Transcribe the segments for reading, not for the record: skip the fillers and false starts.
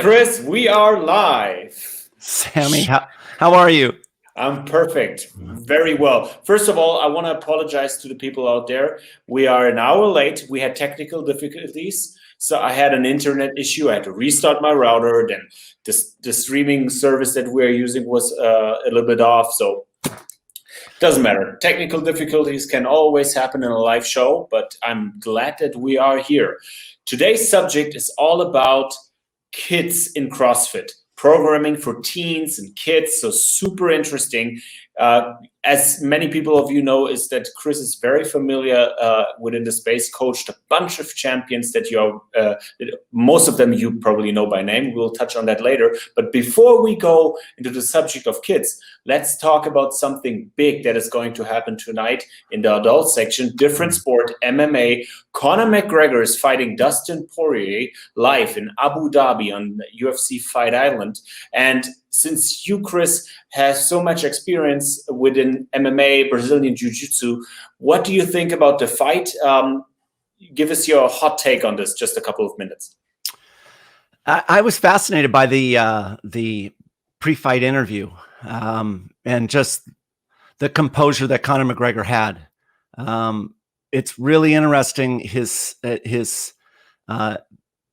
Chris, we are live. Sammy, how are you? I'm perfect. Very well. First of all, I want to apologize to the people out there. We are an hour late. We had technical difficulties. So I had an internet issue. I had to restart my router. Then the streaming service that we're using was a little bit off. So doesn't matter. Technical difficulties can always happen in a live show, but I'm glad that we are here. Today's subject is all about kids in CrossFit, programming for teens and kids. So super interesting. As many people of you know, is that Chris is very familiar within the space, coached a bunch of champions that you are, most of them you probably know by name. We'll touch on that later. But before we go into the subject of kids, let's talk about something big that is going to happen tonight in the adult section, different sport, MMA. Conor McGregor is fighting Dustin Poirier live in Abu Dhabi on UFC Fight Island. And since you, Chris, have so much experience within MMA, Brazilian Jiu-Jitsu, what do you think about the fight? Give us your hot take on this, just a couple of minutes. I was fascinated by the pre-fight interview and just the composure that Conor McGregor had. It's really interesting his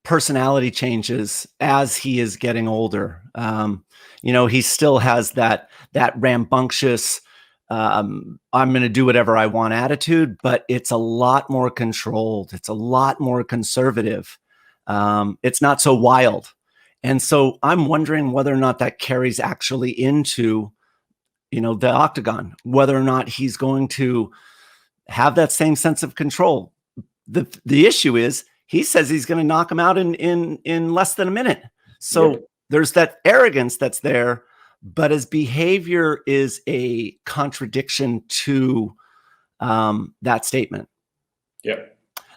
personality changes as he is getting older. He still has that rambunctious, I'm going to do whatever I want attitude, but it's a lot more controlled. It's a lot more conservative. It's not so wild. And so I'm wondering whether or not that carries actually into, the octagon, whether or not he's going to have that same sense of control. The issue is he says he's going to knock him out in less than a minute. So there's that arrogance that's there, but his behavior is a contradiction to that statement. Yeah.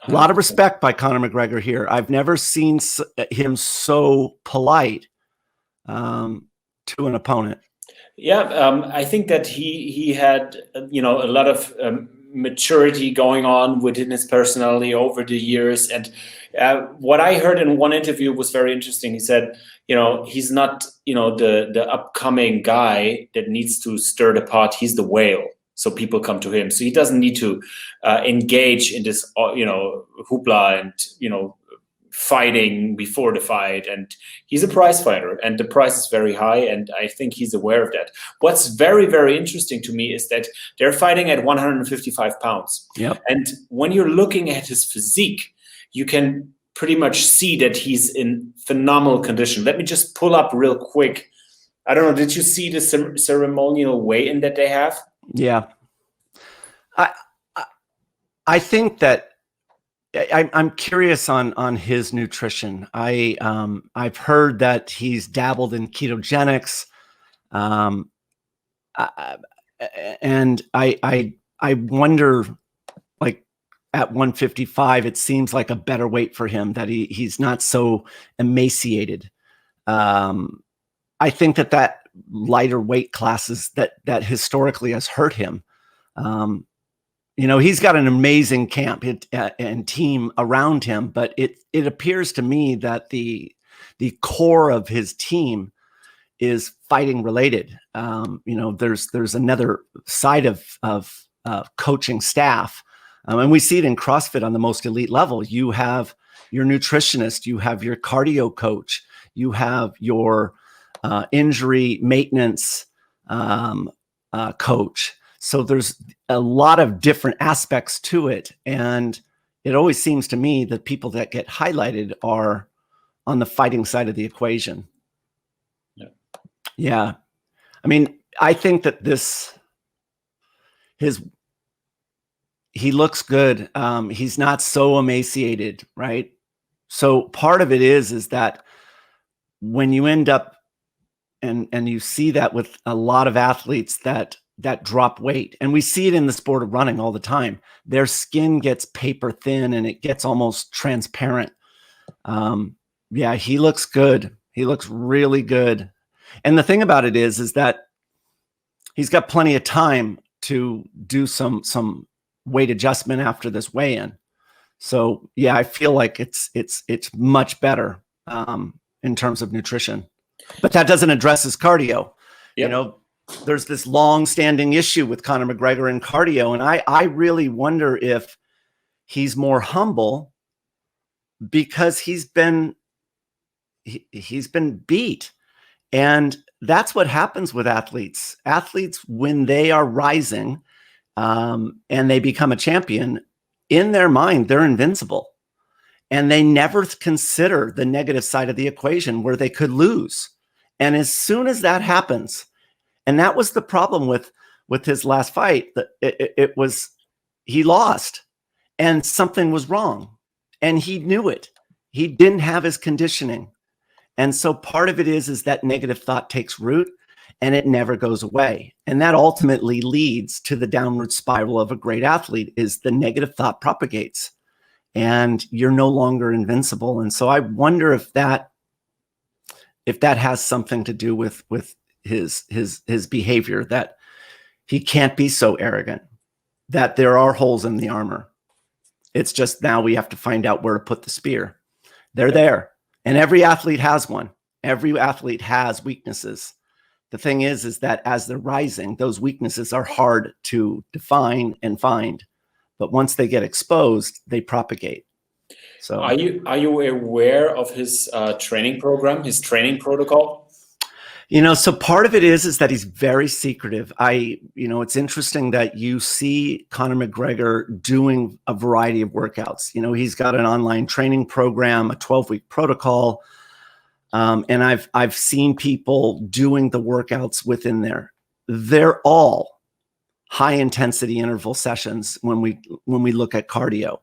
A lot of respect by Conor McGregor here. I've never seen him so polite to an opponent. Yeah, I think that he had, a lot of maturity going on within his personality over the years. And what I heard in one interview was very interesting. He said, he's not, the upcoming guy that needs to stir the pot. He's the whale. So people come to him. So he doesn't need to engage in this, hoopla and, fighting before the fight. And he's a prize fighter and the price is very high. And I think he's aware of that. What's very, very interesting to me is that they're fighting at 155 pounds. Yep. And when you're looking at his physique, you can pretty much see that he's in phenomenal condition. Let me just pull up real quick. I don't know. Did you see the ceremonial weigh-in that they have? Yeah. I think that I'm curious on his nutrition. I've heard that he's dabbled in ketogenics, and I wonder, like at 155, it seems like a better weight for him, that he's not so emaciated. I think that lighter weight classes that historically has hurt him. He's got an amazing camp and team around him, but it appears to me that the core of his team is fighting related. There's another side of coaching staff, and we see it in CrossFit on the most elite level. You have your nutritionist, you have your cardio coach, you have your injury maintenance coach. So there's a lot of different aspects to it. And it always seems to me that people that get highlighted are on the fighting side of the equation. Yeah. I mean, I think that he looks good. He's not so emaciated, right? So part of it is that when you end up and you see that with a lot of athletes that drop weight, and we see it in the sport of running all the time, their skin gets paper thin and it gets almost transparent. Yeah, he looks good. He looks really good. And the thing about it is that he's got plenty of time to do some weight adjustment after this weigh-in. So yeah, I feel like it's much better. in terms of nutrition, but that doesn't address his cardio. You know, there's this long-standing issue with Conor McGregor in cardio, and I really wonder if he's more humble because he's been beat. And that's what happens with athletes. Athletes, when they are rising and they become a champion, in their mind, they're invincible. And they never consider the negative side of the equation where they could lose. And as soon as that happens, and that was the problem with his last fight, that it was, he lost and something was wrong. And he knew it. He didn't have his conditioning. And so part of it is that negative thought takes root and it never goes away. And that ultimately leads to the downward spiral of a great athlete, is the negative thought propagates and you're no longer invincible. And so I wonder if that has something to do with his behavior, that he can't be so arrogant, that there are holes in the armor. It's just now we have to find out where to put the spear. They're there. And every athlete has one. Every athlete has weaknesses. The thing is that as they're rising, those weaknesses are hard to define and find. But once they get exposed, they propagate. So are you aware of his training program, his training protocol? You know, so part of it is that he's very secretive. It's interesting that you see Conor McGregor doing a variety of workouts. You know, he's got an online training program, a 12-week protocol. And I've seen people doing the workouts within there. They're all high intensity interval sessions when we look at cardio.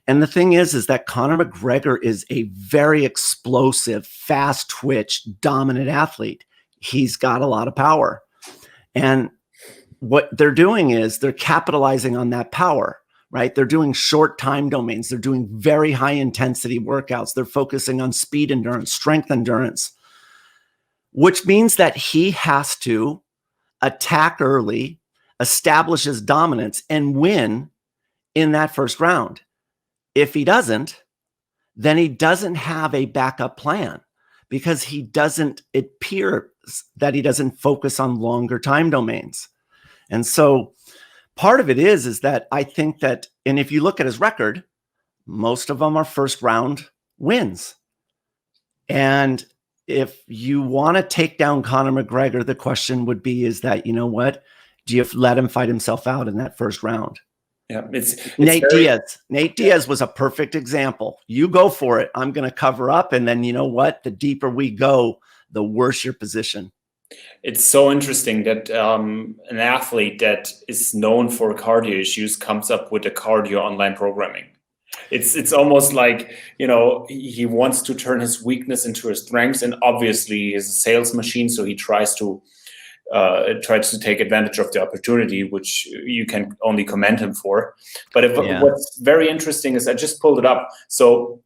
And the thing is that Conor McGregor is a very explosive, fast twitch, dominant athlete. He's got a lot of power. And what they're doing is they're capitalizing on that power, right? They're doing short time domains. They're doing very high intensity workouts. They're focusing on speed endurance, strength endurance, which means that he has to attack early, establish his dominance, and win in that first round. If he doesn't, then he doesn't have a backup plan, because it appears that he doesn't focus on longer time domains. And so part of it is that I think that, and if you look at his record, most of them are first round wins. And if you want to take down Conor McGregor, the question would be, is that, you know what, do you let him fight himself out in that first round? Yeah, it's Nate Diaz. Nate Diaz was a perfect example. You go for it. I'm going to cover up. And then you know what? The deeper we go, the worse your position. It's so interesting that an athlete that is known for cardio issues comes up with a cardio online programming. It's almost like, you know, he wants to turn his weakness into his strengths, and obviously he's a sales machine, so he tries to take advantage of the opportunity, which you can only commend him for. But what's very interesting is I just pulled it up. So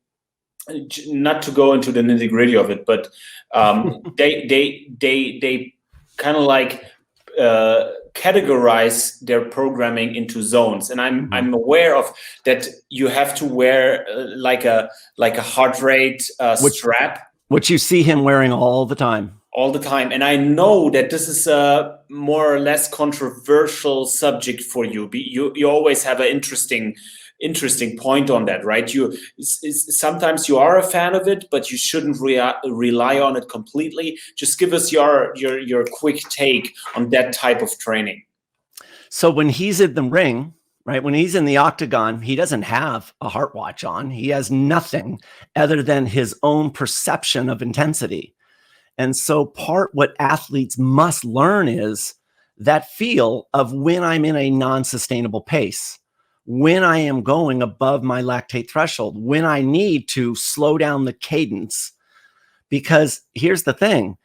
not to go into the nitty gritty of it, but they kind of like categorize their programming into zones. And I'm aware of that. You have to wear like a heart rate strap, which you see him wearing all the time. All the time. And I know that this is a more or less controversial subject for you. You always have an interesting point on that, right? Sometimes you are a fan of it, but you shouldn't rely on it completely. Just give us your quick take on that type of training. So when he's in the ring, right, when he's in the octagon, he doesn't have a heart watch on. He has nothing other than his own perception of intensity. And so what athletes must learn is that feel of when I'm in a non-sustainable pace, when I am going above my lactate threshold, when I need to slow down the cadence. Because here's the thing,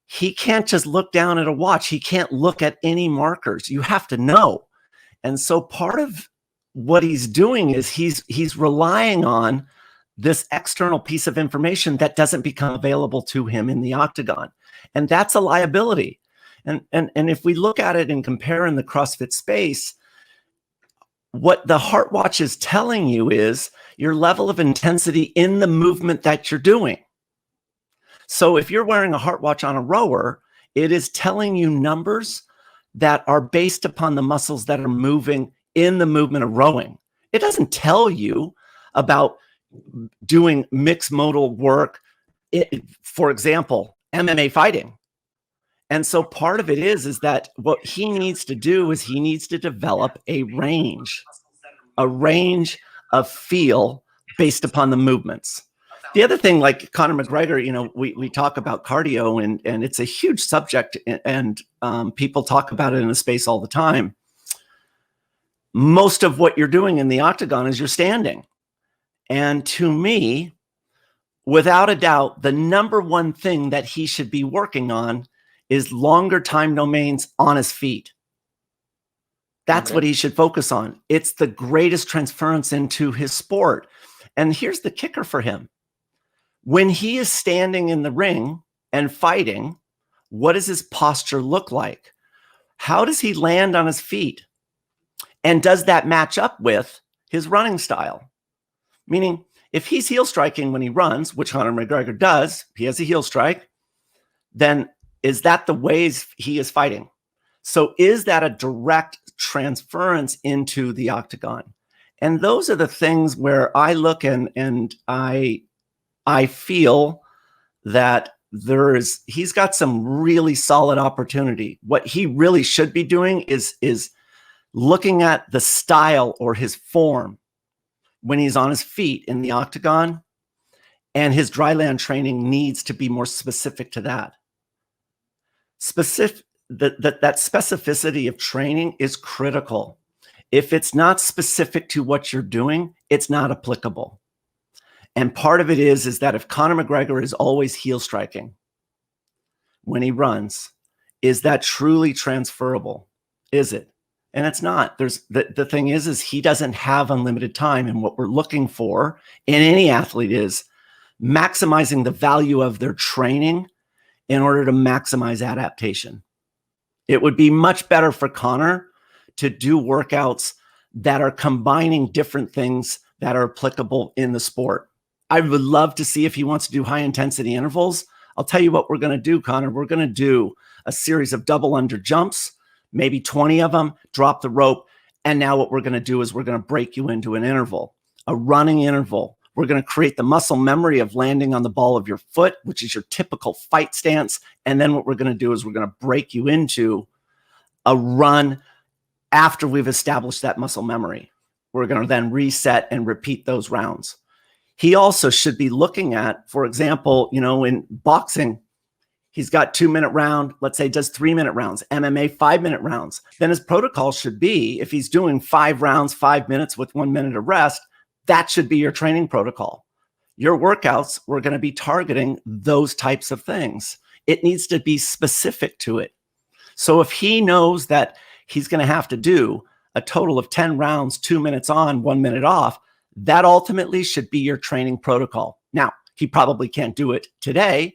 he can't just look down at a watch. He can't look at any markers. You have to know. And so part of what he's doing is he's relying on this external piece of information that doesn't become available to him in the octagon. And that's a liability. And if we look at it and compare in the CrossFit space, what the heart watch is telling you is your level of intensity in the movement that you're doing. So if you're wearing a heart watch on a rower, it is telling you numbers that are based upon the muscles that are moving in the movement of rowing. It doesn't tell you about doing mixed modal work, for example, MMA fighting. And so part of it is that what he needs to do is he needs to develop a range of feel based upon the movements. The other thing, like Conor McGregor, you know, we talk about cardio, and it's a huge subject, and people talk about it in the space all the time. Most of what you're doing in the octagon is you're standing. And to me, without a doubt, the number one thing that he should be working on is longer time domains on his feet. That's what he should focus on. It's the greatest transference into his sport. And here's the kicker for him. When he is standing in the ring and fighting, what does his posture look like? How does he land on his feet? And does that match up with his running style? Meaning, if he's heel striking when he runs, which Conor McGregor does, he has a heel strike, then is that the ways he is fighting? So is that a direct transference into the octagon? And those are the things where I look and I feel that he's got some really solid opportunity. What he really should be doing is looking at the style or his form when he's on his feet in the octagon, and his dry land training needs to be more specific to that. That specificity of training is critical. If it's not specific to what you're doing, it's not applicable. And part of it is that if Conor McGregor is always heel striking when he runs, is that truly transferable? Is it? And it's not. The thing is he doesn't have unlimited time. And what we're looking for in any athlete is maximizing the value of their training in order to maximize adaptation. It would be much better for Conor to do workouts that are combining different things that are applicable in the sport. I would love to see if he wants to do high intensity intervals. I'll tell you what we're going to do, Conor. We're going to do a series of double under jumps, maybe 20 of them, drop the rope. And now what we're going to do is we're going to break you into an interval, a running interval. We're going to create the muscle memory of landing on the ball of your foot, which is your typical fight stance. And then what we're going to do is we're going to break you into a run after we've established that muscle memory. We're going to then reset and repeat those rounds. He also should be looking at, for example, you know, in boxing, he's got 2-minute round, let's say does 3-minute rounds, MMA 5-minute rounds. Then his protocol should be, if he's doing 5 rounds, 5 minutes with 1 minute of rest, that should be your training protocol. Your workouts, we're going to be targeting those types of things. It needs to be specific to it. So if he knows that he's going to have to do a total of 10 rounds, 2 minutes on, 1 minute off, that ultimately should be your training protocol. Now, he probably can't do it today,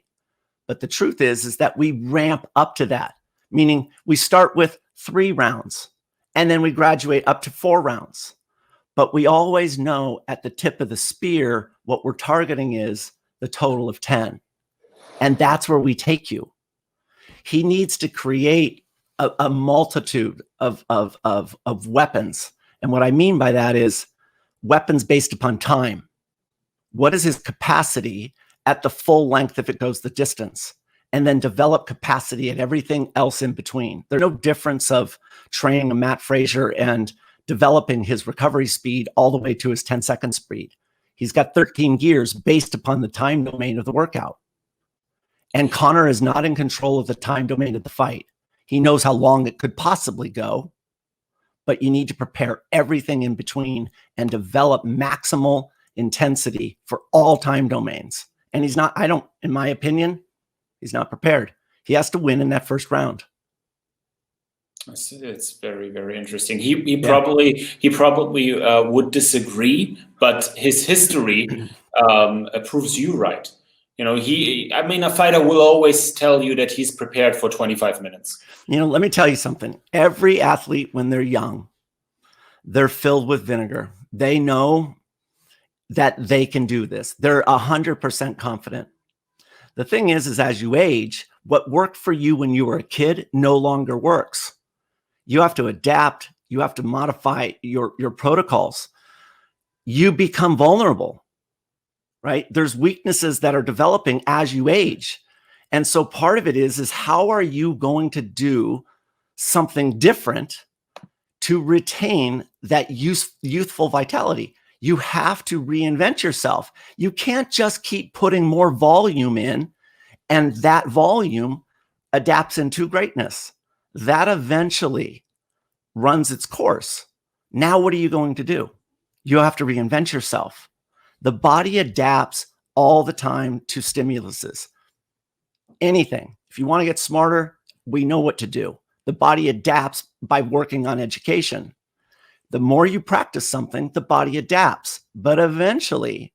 but the truth is that we ramp up to that, meaning we start with 3 rounds and then we graduate up to 4 rounds. But we always know at the tip of the spear, what we're targeting is the total of 10. And that's where we take you. He needs to create a multitude of weapons. And what I mean by that is weapons based upon time. What is his capacity at the full length if it goes the distance? And then develop capacity at everything else in between. There's no difference of training a Matt Fraser and developing his recovery speed all the way to his 10-second speed. He's got 13 gears based upon the time domain of the workout. And Conor is not in control of the time domain of the fight. He knows how long it could possibly go, but you need to prepare everything in between and develop maximal intensity for all time domains. And he's not, in my opinion, he's not prepared. He has to win in that first round. It's very, very interesting. He probably would disagree, but his history proves you right. You know, a fighter will always tell you that he's prepared for 25 minutes. You know, let me tell you something. Every athlete, when they're young, they're filled with vinegar. They know that they can do this. They're 100% confident. The thing is as you age, what worked for you when you were a kid no longer works. You have to adapt. You have to modify your protocols. You become vulnerable, right? There's weaknesses that are developing as you age. And so part of it is how are you going to do something different to retain that youthful vitality? You have to reinvent yourself. You can't just keep putting more volume in, and that volume adapts into greatness. That eventually runs its course. Now, what are you going to do? You have to reinvent yourself. The body adapts all the time to stimuluses. Anything. If you want to get smarter, we know what to do. The body adapts by working on education. The more you practice something, the body adapts, but eventually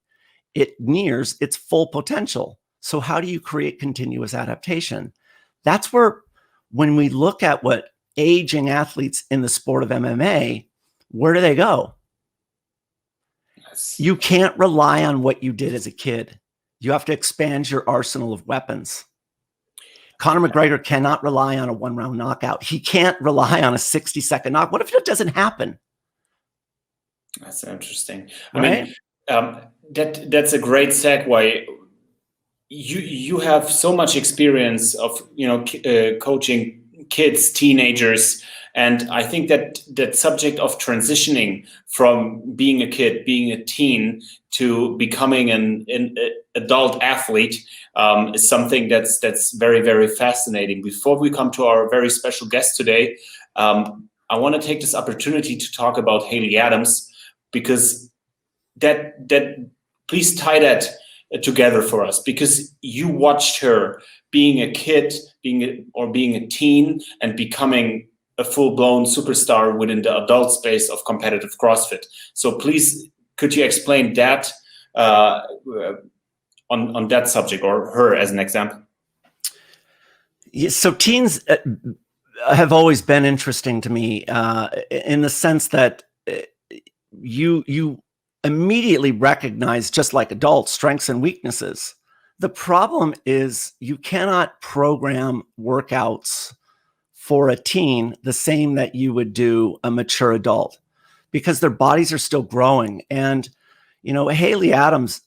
it nears its full potential. So how do you create continuous adaptation? That's where, when we look at what aging athletes in the sport of MMA, where do they go? Yes. You can't rely on what you did as a kid. You have to expand your arsenal of weapons. Conor McGregor cannot rely on a one-round knockout. He can't rely on a 60-second knock. What if it doesn't happen? That's interesting. Right? I mean, that's a great segue. You have so much experience of coaching kids, teenagers, and I think that subject of transitioning from being a kid, being a teen, to becoming an adult athlete is something that's very, very fascinating. Before we come to our very special guest today, I want to take this opportunity to talk about Haley Adams, because that please tie that together for us, because you watched her being a kid, being a teen, and becoming a full-blown superstar within the adult space of competitive CrossFit. So please, could you explain that on that subject, or her as an example? Yeah, so teens have always been interesting to me in the sense that you immediately recognize, just like adults, strengths and weaknesses. The problem is you cannot program workouts for a teen the same that you would do a mature adult, because their bodies are still growing. And, Haley Adams,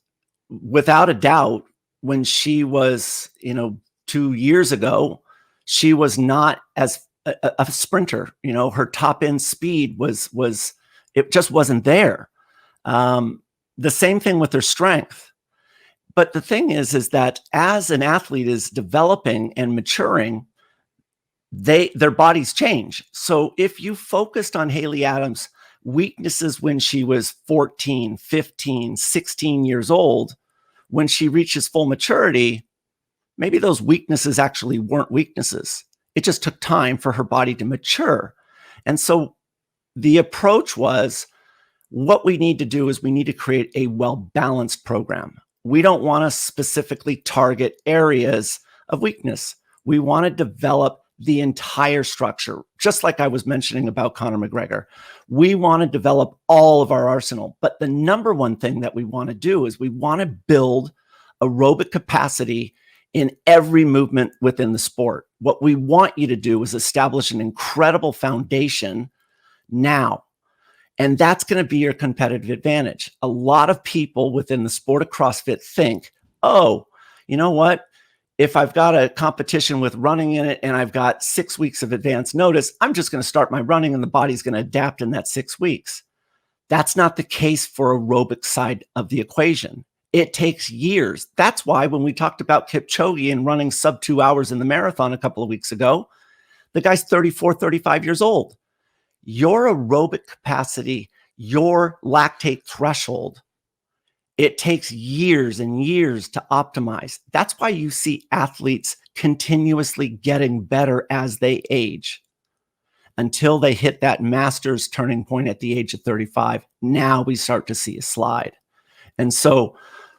without a doubt, when she was, 2 years ago, she was not as a sprinter. Her top end speed was it just wasn't there. The same thing with their strength. But the thing is that as an athlete is developing and maturing, their bodies change. So if you focused on Haley Adams' weaknesses when she was 14, 15, 16 years old, when she reaches full maturity, maybe those weaknesses actually weren't weaknesses. It just took time for her body to mature. And so the approach was, what we need to do is we need to create a well-balanced program. We don't want to specifically target areas of weakness. We want to develop the entire structure, just like I was mentioning about Conor McGregor. We want to develop all of our arsenal. But the number one thing that we want to do is we want to build aerobic capacity in every movement within the sport. What we want you to do is establish an incredible foundation now. And that's going to be your competitive advantage. A lot of people within the sport of CrossFit think, oh, you know what? If I've got a competition with running in it and I've got 6 weeks of advance notice, I'm just going to start my running and the body's going to adapt in that 6 weeks. That's not the case for aerobic side of the equation. It takes years. That's why when we talked about Kipchoge and running sub 2 hours in the marathon a couple of weeks ago, the guy's 34, 35 years old. Your aerobic capacity, your lactate threshold, it takes years and years to optimize. That's why you see athletes continuously getting better as they age until they hit that master's turning point at the age of 35. Now we start to see a slide. And so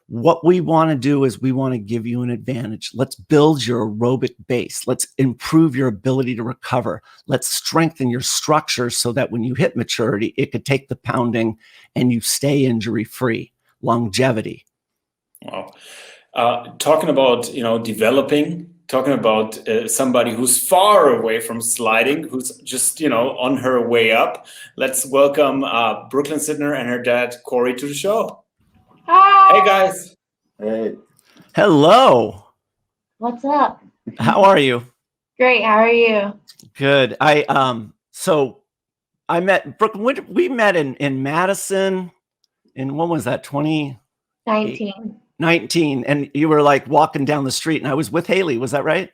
what we want to do is we want to give you an advantage. Let's build your aerobic base. Let's improve your ability to recover. Let's strengthen your structure so that when you hit maturity, it could take the pounding and you stay injury-free. Longevity. Wow. Talking about, developing, talking about somebody who's far away from sliding, who's just, on her way up. Let's welcome Brooklynn Sittner and her dad, Corey, to the show. Hi. Hey, guys. Hey. Hello. What's up? How are you? Great. How are you? Good. So I met Brooklyn. We met in Madison in, when was that? 2019. And you were like walking down the street and I was with Haley. Was that right?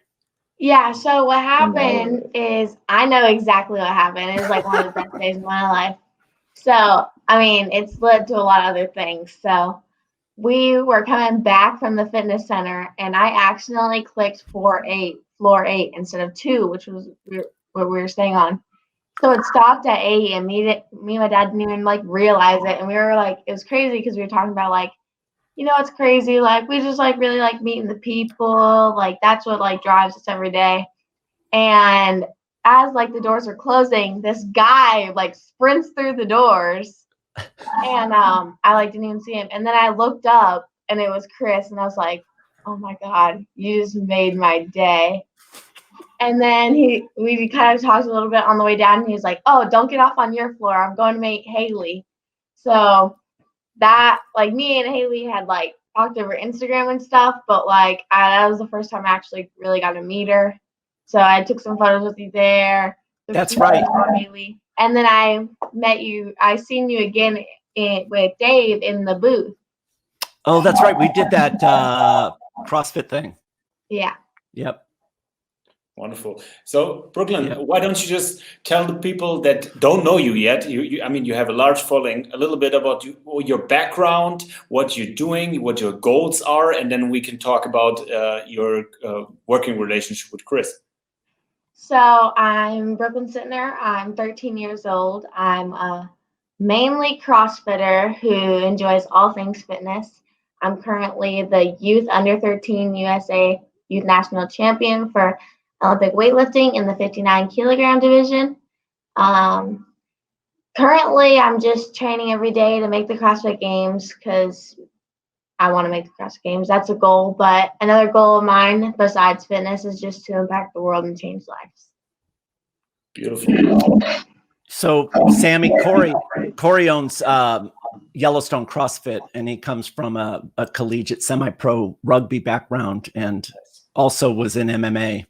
Yeah. So what happened is, I know exactly what happened. It was like one of the best days of my life. So, I mean, it's led to a lot of other things. So we were coming back from the fitness center and I accidentally clicked floor 8 instead of 2, which was what we were staying on. So it stopped at 8 and me and my dad didn't even like realize it. And we were like, it was crazy because we were talking about like, it's crazy. Like we just like really like meeting the people. Like that's what like drives us every day. And as like the doors are closing, this guy like sprints through the doors. And I like didn't even see him. And then I looked up and it was Chris and I was like, oh my God, you just made my day. And then we kind of talked a little bit on the way down and he was like, oh, don't get off on your floor. I'm going to meet Haley. So that like me and Haley had like talked over Instagram and stuff, but like that was the first time I actually really got to meet her. So I took some photos with you there. That's right. Haley. And then I met you. I seen you again with Dave in the booth. Oh, that's right. We did that CrossFit thing. Yeah. Yep. Wonderful. So, Brooklynn, why don't you just tell the people that don't know you yet? I mean, you have a large following. A little bit about your background, what you're doing, what your goals are, and then we can talk about your working relationship with Chris. So I'm Brooklynn Sittner. I'm 13 years old. I'm a mainly CrossFitter who enjoys all things fitness. I'm currently the Youth Under 13 USA Youth National Champion for Olympic weightlifting in the 59 kilogram division. Currently, I'm just training every day to make the CrossFit Games because I want to make the CrossFit Games. That's a goal. But another goal of mine besides fitness is just to impact the world and change lives. Beautiful. So Sammy, Corey owns Yellowstone CrossFit, and he comes from a collegiate semi-pro rugby background and also was in MMA.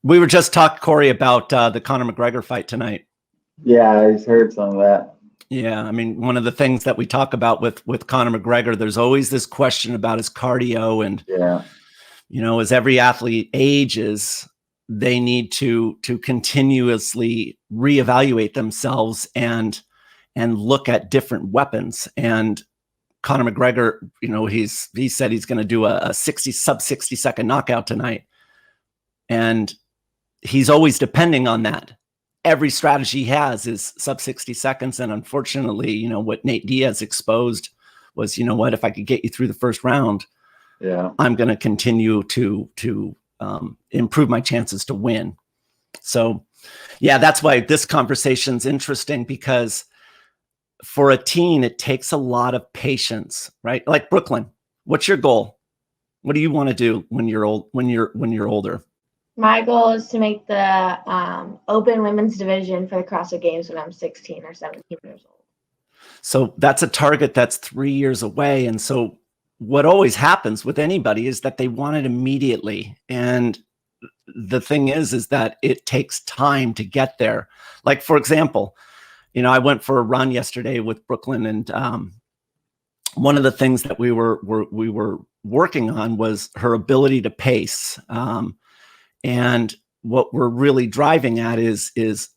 We were just talking, Corey, about the Conor McGregor fight tonight. Yeah, I heard some of that. Yeah, I mean, one of the things that we talk about with Conor McGregor, there's always this question about his cardio, and as every athlete ages, they need to continuously reevaluate themselves and look at different weapons. And Conor McGregor, he said he's going to do a sub 60 second knockout tonight, and he's always depending on that. Every strategy he has is sub 60 seconds. And unfortunately, what Nate Diaz exposed was, if I could get you through the first round, I'm going to continue to improve my chances to win. So, that's why this conversation's interesting, because for a teen, it takes a lot of patience, right? Like Brooklynn, what's your goal? What do you want to do when you're older? My goal is to make the open women's division for the CrossFit Games when I'm 16 or 17 years old. So that's a target that's 3 years away. And so what always happens with anybody is that they want it immediately. And the thing is that it takes time to get there. Like, for example, I went for a run yesterday with Brooklynn, and one of the things that we were working on was her ability to pace. And what we're really driving at is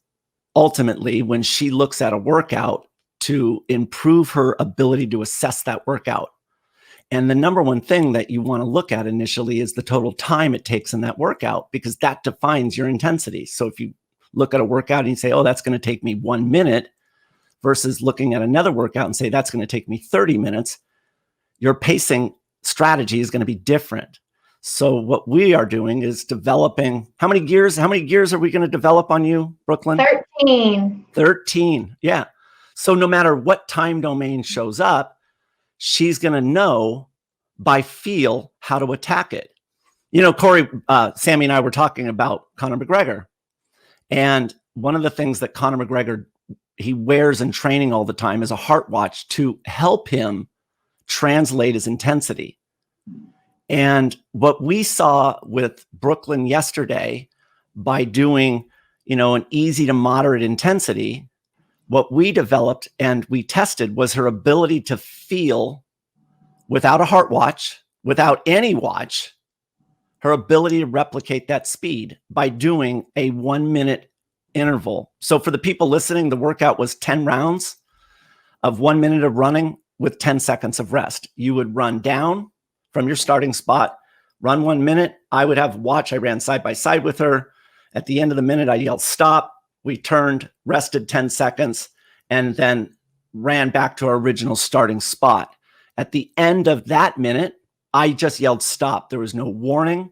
ultimately, when she looks at a workout, to improve her ability to assess that workout. And the number one thing that you want to look at initially is the total time it takes in that workout, because that defines your intensity. So if you look at a workout and you say, oh, that's going to take me 1 minute, versus looking at another workout and say, that's going to take me 30 minutes, your pacing strategy is going to be different. So what we are doing is developing, how many gears are we going to develop on you, Brooklynn? 13. Yeah. So no matter what time domain shows up, she's going to know by feel how to attack it. You know, Corey, Sammy and I were talking about Conor McGregor. And one of the things that Conor McGregor, he wears in training all the time is a heart watch to help him translate his intensity. And what we saw with Brooklynn yesterday by doing, you know, an easy to moderate intensity, what we developed and we tested was her ability to feel without a heart watch, without any watch, her ability to replicate that speed by doing a 1 minute interval. So for the people listening, the workout was 10 rounds of 1 minute of running with 10 seconds of rest. You would run down from your starting spot, run 1 minute. I would have watch. I ran side by side with her. At the end of the minute, I yelled, stop. We turned, rested 10 seconds, and then ran back to our original starting spot. At the end of that minute, I just yelled, stop. There was no warning.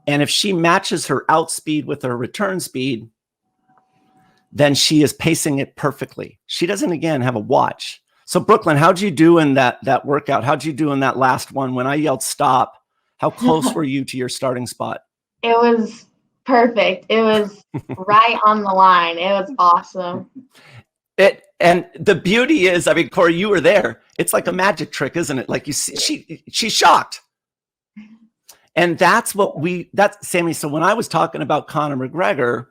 And if she matches her outspeed with her return speed, then she is pacing it perfectly. She doesn't, again, have a watch. So Brooklynn, how'd you do in that workout? How'd you do in that last one? When I yelled stop, how close were you to your starting spot? It was perfect. It was right on the line. It was awesome. And the beauty is, I mean, Corey, you were there. It's like a magic trick, isn't it? Like you see, she's shocked. And that's Sammy. So when I was talking about Conor McGregor,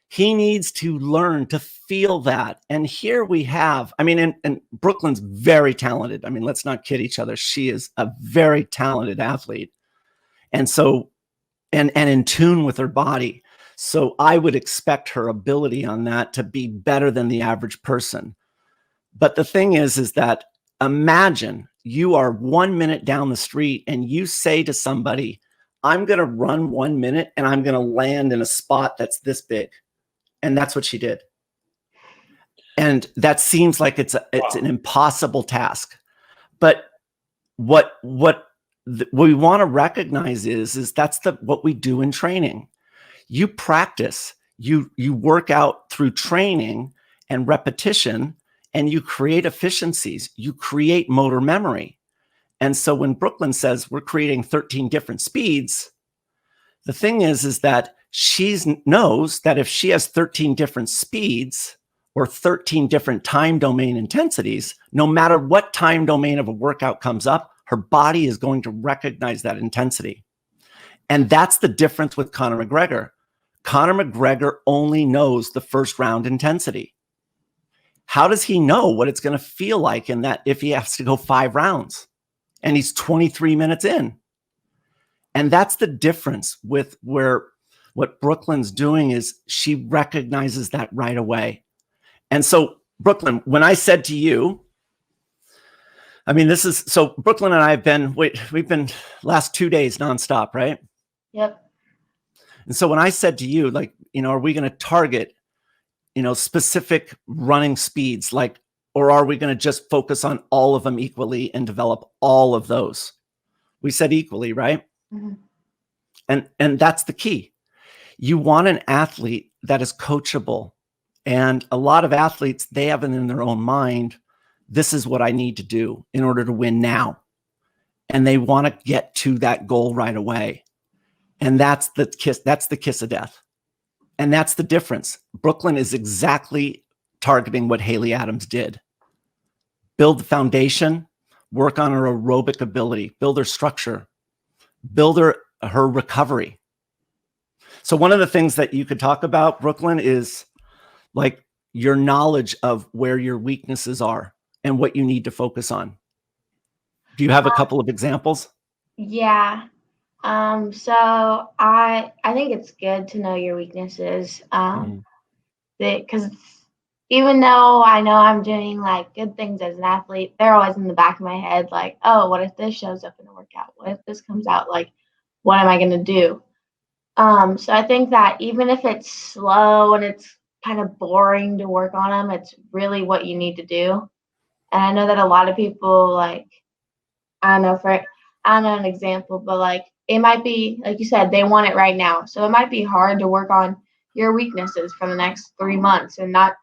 he needs to learn to feel that. And here we have, I mean, and Brooklynn's very talented. I mean, let's not kid each other. She is a very talented athlete. And so, and in tune with her body. So I would expect her ability on that to be better than the average person. But the thing is that imagine you are 1 minute down the street and you say to somebody, I'm going to run 1 minute and I'm going to land in a spot that's this big. And that's what she did. And that seems like it's an impossible task. But what we want to recognize is that's what we do in training. You practice, you work out through training and repetition, and you create efficiencies. You create motor memory. And so when Brooklynn says we're creating 13 different speeds, the thing is that she knows that if she has 13 different speeds or 13 different time domain intensities, no matter what time domain of a workout comes up, her body is going to recognize that intensity. And that's the difference with Conor McGregor. Conor McGregor only knows the first round intensity. How does he know what it's going to feel like in that if he has to go 5 rounds and he's 23 minutes in? And that's the difference with what Brooklynn's doing is she recognizes that right away. And so Brooklynn, when I said to you, I mean, so Brooklynn and I have we've been last 2 days nonstop, right? Yep. And so when I said to you, like, you know, are we going to target, you know, specific running speeds, like, or are we going to just focus on all of them equally and develop all of those? We said equally, right? Mm-hmm. And that's the key. You want an athlete that is coachable. And a lot of athletes, they have it in their own mind, this is what I need to do in order to win now. And they want to get to that goal right away. And that's the kiss of death. And that's the difference. Brooklynn is exactly targeting what Haley Adams did. Build the foundation, work on her aerobic ability, build her structure, build her recovery. So one of the things that you could talk about, Brooklynn, is like your knowledge of where your weaknesses are and what you need to focus on. Do you have a couple of examples? Yeah. So I think it's good to know your weaknesses. Because even though I know I'm doing like good things as an athlete, they're always in the back of my head, like, oh, what if this shows up in a workout? What if this comes out? Like, what am I going to do? So I think that even if it's slow and it's kind of boring to work on them, it's really what you need to do. And I know that a lot of people, like, I don't know an example, but like it might be, like you said, they want it right now. So it might be hard to work on your weaknesses for the next 3 months and not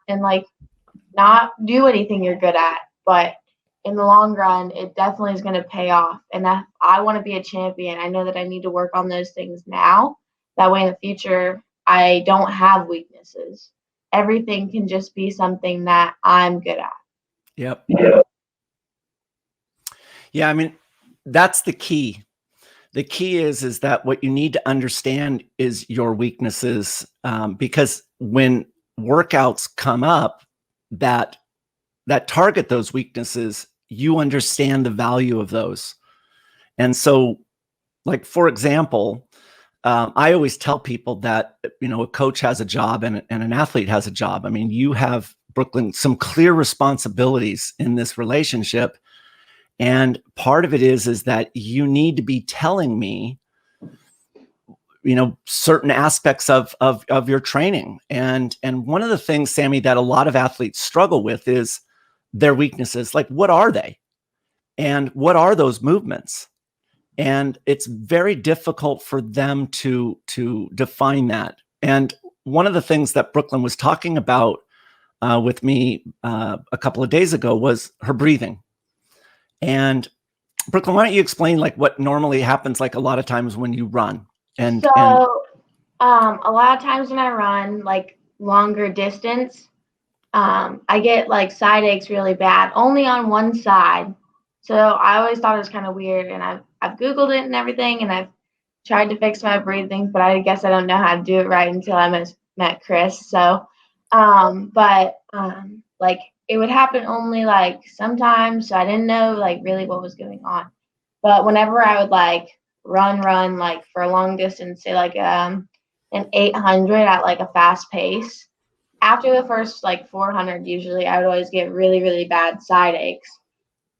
do anything you're good at. But in the long run, it definitely is going to pay off. And if I want to be a champion, I know that I need to work on those things now. That way in the future, I don't have weaknesses. Everything can just be something that I'm good at. Yep. Yeah, I mean, that's the key. The key is that what you need to understand is your weaknesses, because when workouts come up that target those weaknesses, you understand the value of those. And so, like, for example, I always tell people that, a coach has a job and an athlete has a job. I mean, you have, Brooklynn, some clear responsibilities in this relationship. And part of it is that you need to be telling me, certain aspects of your training. And one of the things, Sammy, that a lot of athletes struggle with is their weaknesses. Like, what are they? And what are those movements? And it's very difficult for them to define that. And one of the things that Brooklynn was talking about with me a couple of days ago was her breathing. And Brooklynn, why don't you explain like what normally happens like a lot of times when you run? And a lot of times when I run like longer distance, I get like side aches really bad, only on one side. So I always thought it was kind of weird, and I've Googled it and everything, and I've tried to fix my breathing, but I guess I don't know how to do it right until I met Chris. So, like it would happen only like sometimes, so I didn't know like really what was going on. But whenever I would like run like for a long distance, say like an 800 at like a fast pace, after the first like 400, usually I would always get really, really bad side aches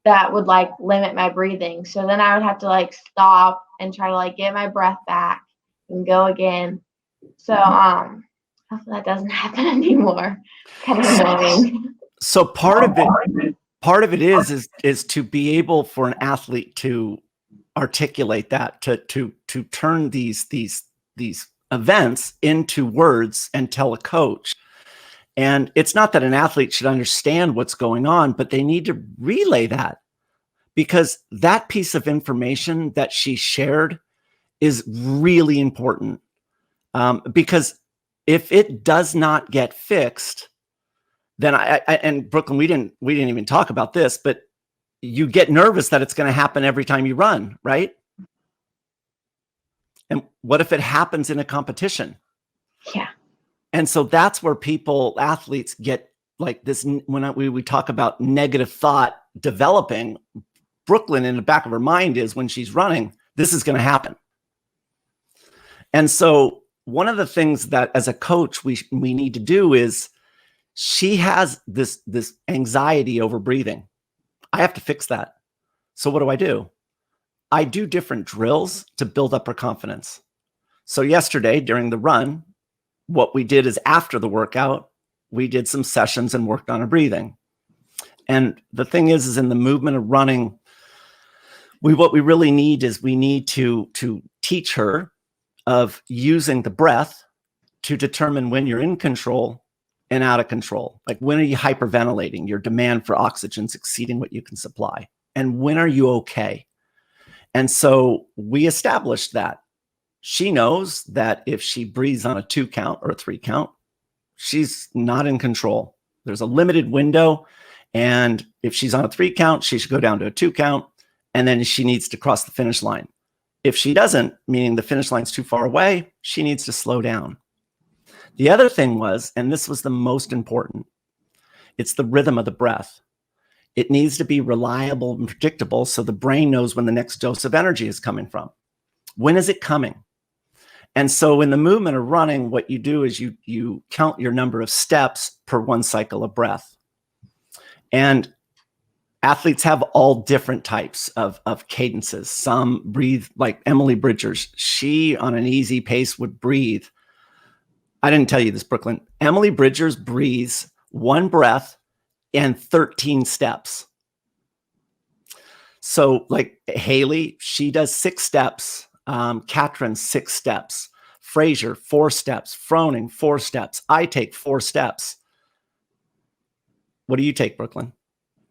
that would like limit my breathing. So then I would have to like stop and try to like get my breath back and go again. So hopefully that doesn't happen anymore. Kind of annoying. So part of it is to be able for an athlete to articulate that, to turn these events into words and tell a coach. And it's not that an athlete should understand what's going on, but they need to relay that, because that piece of information that she shared is really important. Because if it does not get fixed, then and Brooklynn, we didn't even talk about this, but you get nervous that it's going to happen every time you run, right? And what if it happens in a competition? Yeah. And so that's where athletes get like this. When we talk about negative thought developing, Brooklynn in the back of her mind is when she's running, this is going to happen. And so one of the things that as a coach we need to do is, she has this anxiety over breathing. I have to fix that. So what do? I do different drills to build up her confidence. So yesterday during the run, what we did is after the workout, we did some sessions and worked on her breathing. And the thing is in the movement of running, what we really need is we need to teach her of using the breath to determine when you're in control and out of control. Like, when are you hyperventilating? Your demand for oxygen is exceeding what you can supply. And when are you okay? And so we established that. She knows that if she breathes on a 2 count or a 3 count, she's not in control. There's a limited window. And if she's on a 3 count, she should go down to a 2 count. And then she needs to cross the finish line. If she doesn't, meaning the finish line's too far away, she needs to slow down. The other thing was, and this was the most important, it's the rhythm of the breath. It needs to be reliable and predictable so the brain knows when the next dose of energy is coming from. When is it coming? And so in the movement of running, what you do is you count your number of steps per 1 cycle of breath. And athletes have all different types of cadences. Some breathe like Emily Bridgers. She, on an easy pace, would breathe. I didn't tell you this, Brooklynn. Emily Bridgers breathes 1 breath and 13 steps. So like Haley, she does 6 steps. Katrin, 6 steps. Fraser, 4 steps. Froning, 4 steps. I take 4 steps. What do you take, Brooklynn?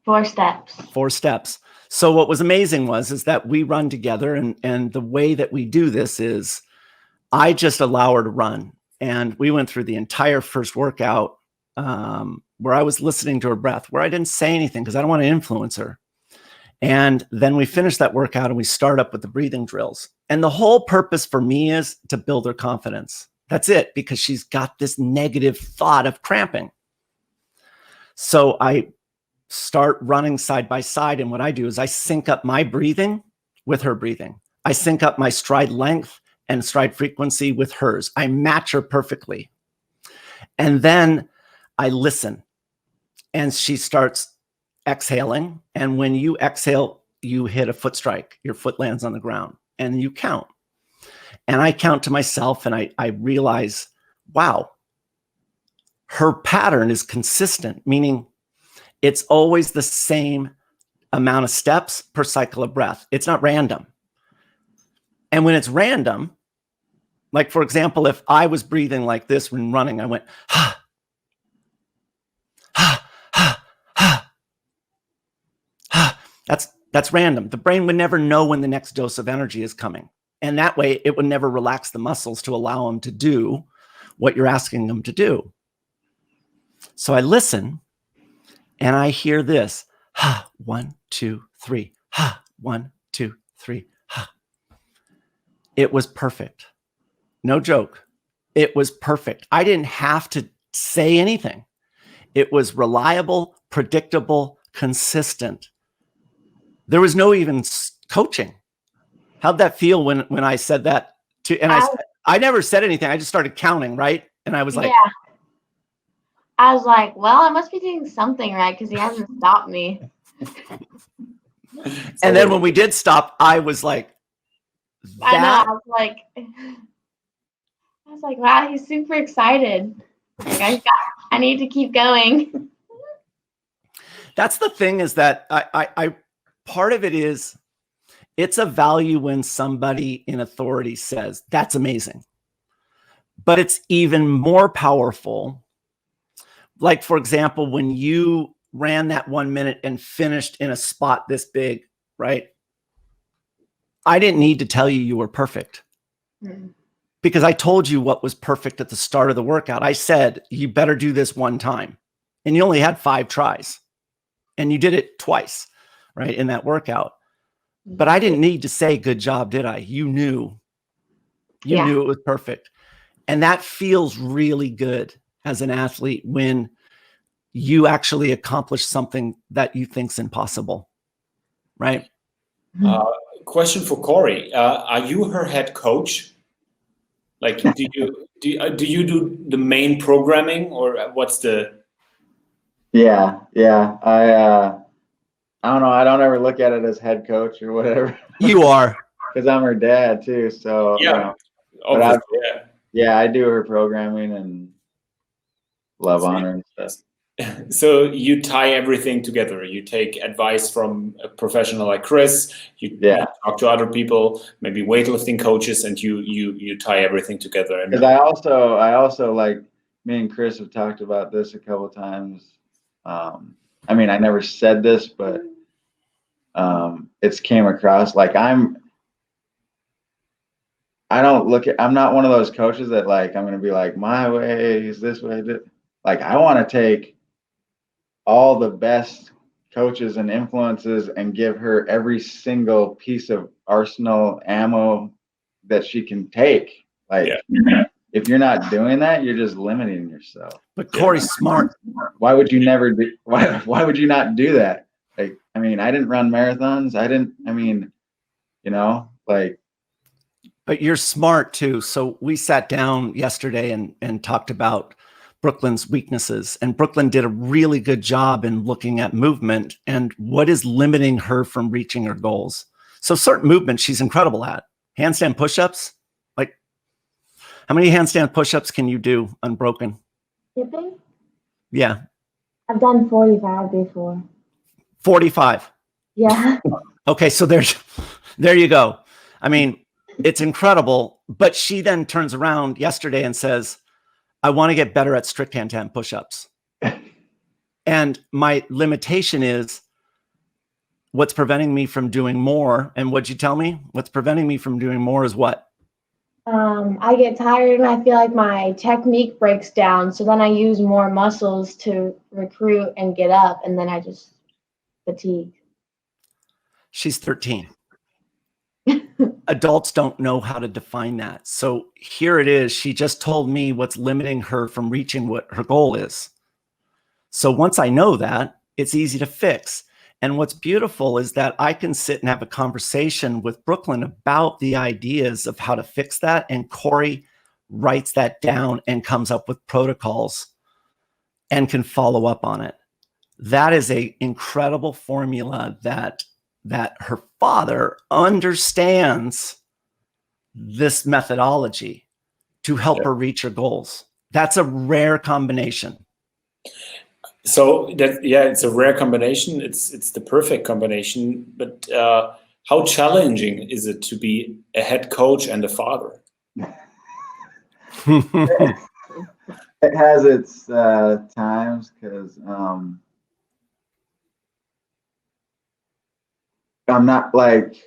4 steps. 4 steps. So what was amazing is that we run together, and the way that we do this is I just allow her to run. And we went through the entire first workout where I was listening to her breath, where I didn't say anything because I don't want to influence her. And then we finished that workout and we start up with the breathing drills. And the whole purpose for me is to build her confidence. That's it, because she's got this negative thought of cramping. So I start running side by side. And what I do is I sync up my breathing with her breathing. I sync up my stride length and stride frequency with hers. I match her perfectly. And then I listen, and she starts exhaling. And when you exhale, you hit a foot strike. Your foot lands on the ground and you count. And I count to myself, and I realize, wow, her pattern is consistent, meaning it's always the same amount of steps per cycle of breath. It's not random. And when it's random, like, for example, if I was breathing like this when running, I went, ha, ha, ha, ha, ha. That's random. The brain would never know when the next dose of energy is coming. And that way it would never relax the muscles to allow them to do what you're asking them to do. So I listen and I hear this, ha, 1, 2, 3, ha, 1, 2, 3, ha. It was perfect. No joke. It was perfect. I didn't have to say anything. It was reliable, predictable, consistent. There was no even coaching. How'd that feel when I said that to, and I never said anything. I just started counting, right? And I was like, yeah. I was like, well, I must be doing something right because he hasn't stopped me. And then when we did stop, I was like, I know. I was like, wow, he's super excited. Like, I need to keep going. That's the thing, is that I part of it is, it's a value when somebody in authority says, that's amazing. But it's even more powerful. Like, for example, when you ran that 1 minute and finished in a spot this big, right? I didn't need to tell you were perfect. Mm-hmm. Because I told you what was perfect at the start of the workout. I said, you better do this 1 time. And you only had 5 tries. And you did it twice, right, in that workout. But I didn't need to say, good job, did I? You knew. You knew it was perfect. And that feels really good as an athlete when you actually accomplish something that you think's impossible, right? Question for Corey. Are you her head coach? Like, do you do the main programming, or what's the? Yeah. I don't know. I don't ever look at it as head coach or whatever. You are. Because I'm her dad too. So yeah, yeah, I do her programming and love on her and stuff. So you tie everything together. You take advice from a professional like Chris. You talk to other people, maybe weightlifting coaches, and you tie everything together. Because I also like, me and Chris have talked about this a couple of times. I mean, I never said this, but it's came across like I'm not one of those coaches that, like, I'm going to be like, my way is this way. Like, I want to take all the best coaches and influences and give her every single piece of arsenal ammo that she can take. Like, if you're not doing that, you're just limiting yourself. But Corey's smart. Why would you never do? Why would you not do that? Like, I mean, I didn't run marathons. But you're smart too. So we sat down yesterday and talked about Brooklyn's weaknesses, and Brooklyn did a really good job in looking at movement and what is limiting her from reaching her goals. So certain movements she's incredible at. Handstand push-ups. Like, how many handstand push-ups can you do unbroken? Skipping? Yeah. I've done 45 before. 45. Yeah. Okay, so there you go. I mean, it's incredible. But she then turns around yesterday and says, I want to get better at strict handstand push-ups. And my limitation is what's preventing me from doing more? And what'd you tell me? What's preventing me from doing more is what? I get tired and I feel like my technique breaks down. So then I use more muscles to recruit and get up, and then I just fatigue. She's 13. Adults don't know how to define that. So here it is. She just told me what's limiting her from reaching what her goal is. So once I know that, it's easy to fix. And what's beautiful is that I can sit and have a conversation with Brooklynn about the ideas of how to fix that. And Corey writes that down and comes up with protocols and can follow up on it. That is an incredible formula that her father understands this methodology to help her reach her goals. That's a rare combination. So that, yeah, it's a rare combination. It's the perfect combination. But how challenging is it to be a head coach and a father? It has its times, because I'm not like,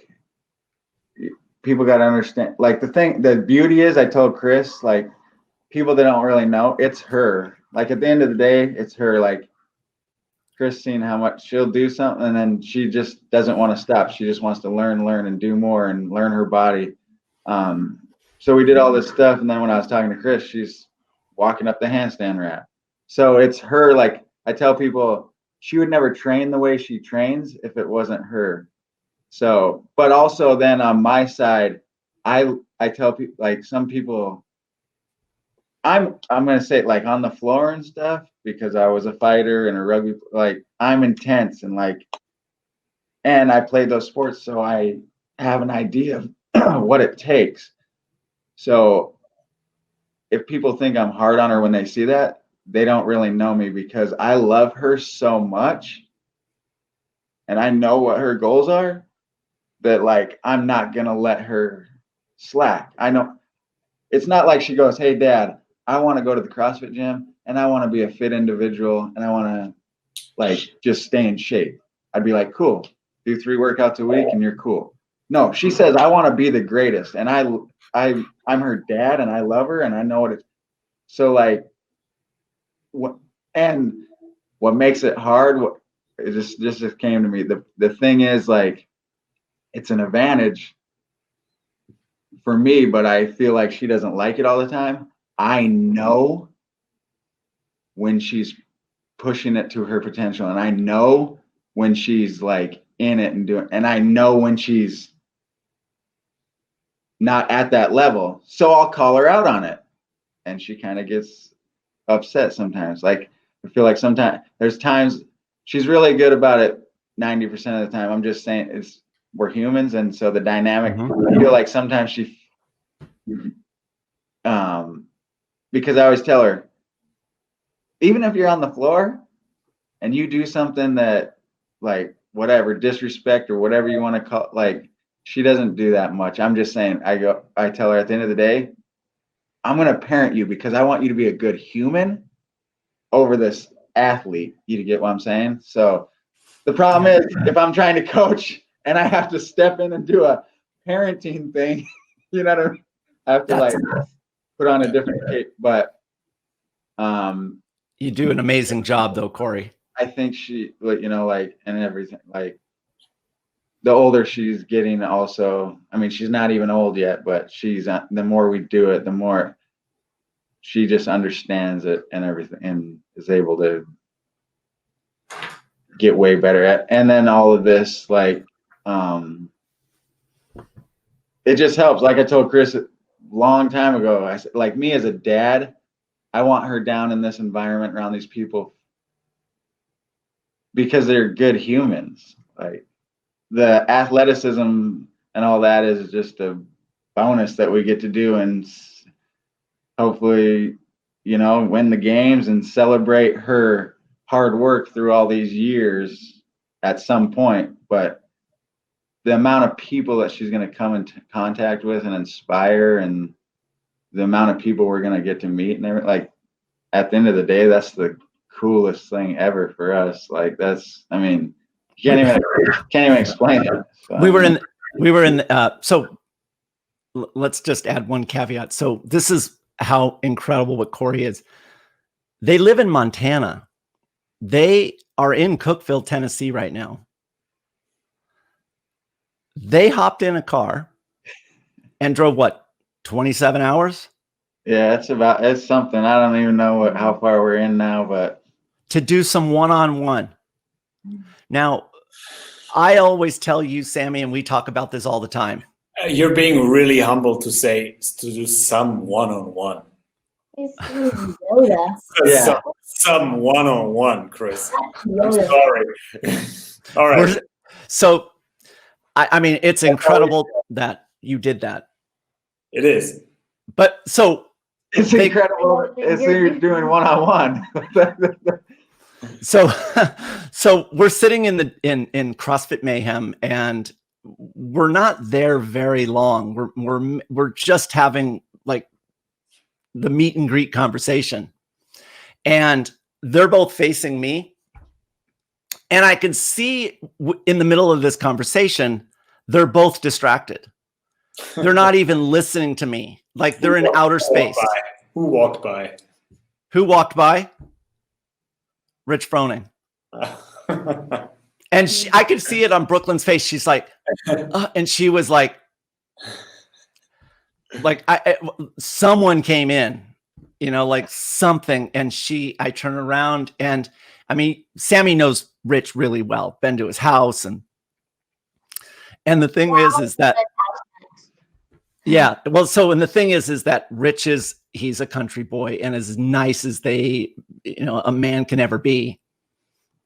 people got to understand, like, the beauty is, I told Chris, like, people that don't really know, it's her. Like, at the end of the day, it's her. Like, Chris seen how much she'll do something, and then she just doesn't want to stop. She just wants to learn and do more and learn her body. So we did all this stuff, and then when I was talking to Chris, she's walking up the handstand ramp. So it's her. Like, I tell people, she would never train the way she trains if it wasn't her. So, but also then on my side, I tell people, like, some people, I'm gonna say, like, on the floor and stuff, because I was a fighter and a rugby, like, I'm intense and like, and I played those sports, so I have an idea of what it takes. So if people think I'm hard on her when they see that, they don't really know me, because I love her so much and I know what her goals are, that, like, I'm not gonna let her slack. I know it's not like she goes, "Hey Dad, I want to go to the CrossFit gym and I want to be a fit individual and I want to, like, just stay in shape." I'd be like, "Cool, do 3 workouts a week and you're cool." No, she says, "I want to be the greatest," and I'm her dad and I love her and I know what it's. So, like, what makes it hard? It just came to me. The thing is, like, it's an advantage for me, but I feel like she doesn't like it all the time. I know when she's pushing it to her potential, and I know when she's, like, in it and doing, and I know when she's not at that level. So I'll call her out on it, and she kind of gets upset sometimes. Like, I feel like sometimes there's times she's really good about it 90% of the time. I'm just saying, we're humans, and so the dynamic, I feel like sometimes she because I always tell her, even if you're on the floor and you do something that, like, whatever, disrespect or whatever you want to call, like, she doesn't do that much. I'm just saying, I tell her, at the end of the day, I'm going to parent you because I want you to be a good human over this athlete. You get what I'm saying? So the problem is, if I'm trying to coach and I have to step in and do a parenting thing, you know what I mean? I have to, like, put on a different cape. But you do an amazing job though, Corey. I think she, like, like, and everything, like, the older she's getting also, I mean, she's not even old yet, but the more we do it, the more she just understands it and everything, and is able to get way better at. And then all of this, like, it just helps. Like I told Chris a long time ago, I said, like, me as a dad, I want her down in this environment around these people because they're good humans. Like, the athleticism and all that is just a bonus that we get to do, and hopefully, win the games and celebrate her hard work through all these years at some point. But the amount of people that she's going to come into contact with and inspire, and the amount of people we're going to get to meet, and everything, like, at the end of the day, that's the coolest thing ever for us. Like, I mean, Can't even explain it. So. We were in, so let's just add one caveat. So this is how incredible what Corey is. They live in Montana. They are in Cookeville, Tennessee right now. They hopped in a car and drove what, 27 hours? Yeah, it's something. I don't even know how far we're in now, but to do some one-on-one. Now, I always tell you, Sammy, and we talk about this all the time. You're being really humble to say to do some one-on-one. It's Yoda. Yeah. Some one-on-one, Chris. I'm Yoda. sorry. All right. So, I mean, it's incredible that you did that. It is. But so it's incredible. It's you're doing one-on-one. So we're sitting in CrossFit Mayhem, and we're not there very long. We're just having like the meet and greet conversation, and they're both facing me, and I can see in the middle of this conversation, they're both distracted. They're not even listening to me. Like they're in outer space. Who walked by? Who walked by? Rich Froning. And I could see it on Brooklyn's face. She's like, and she was like someone came in, you know, like something. And I turn around, and I mean, Sammy knows Rich really well, been to his house. And the thing is that, yeah, well, so, and the thing is that Rich he's a country boy and as nice as a man can ever be.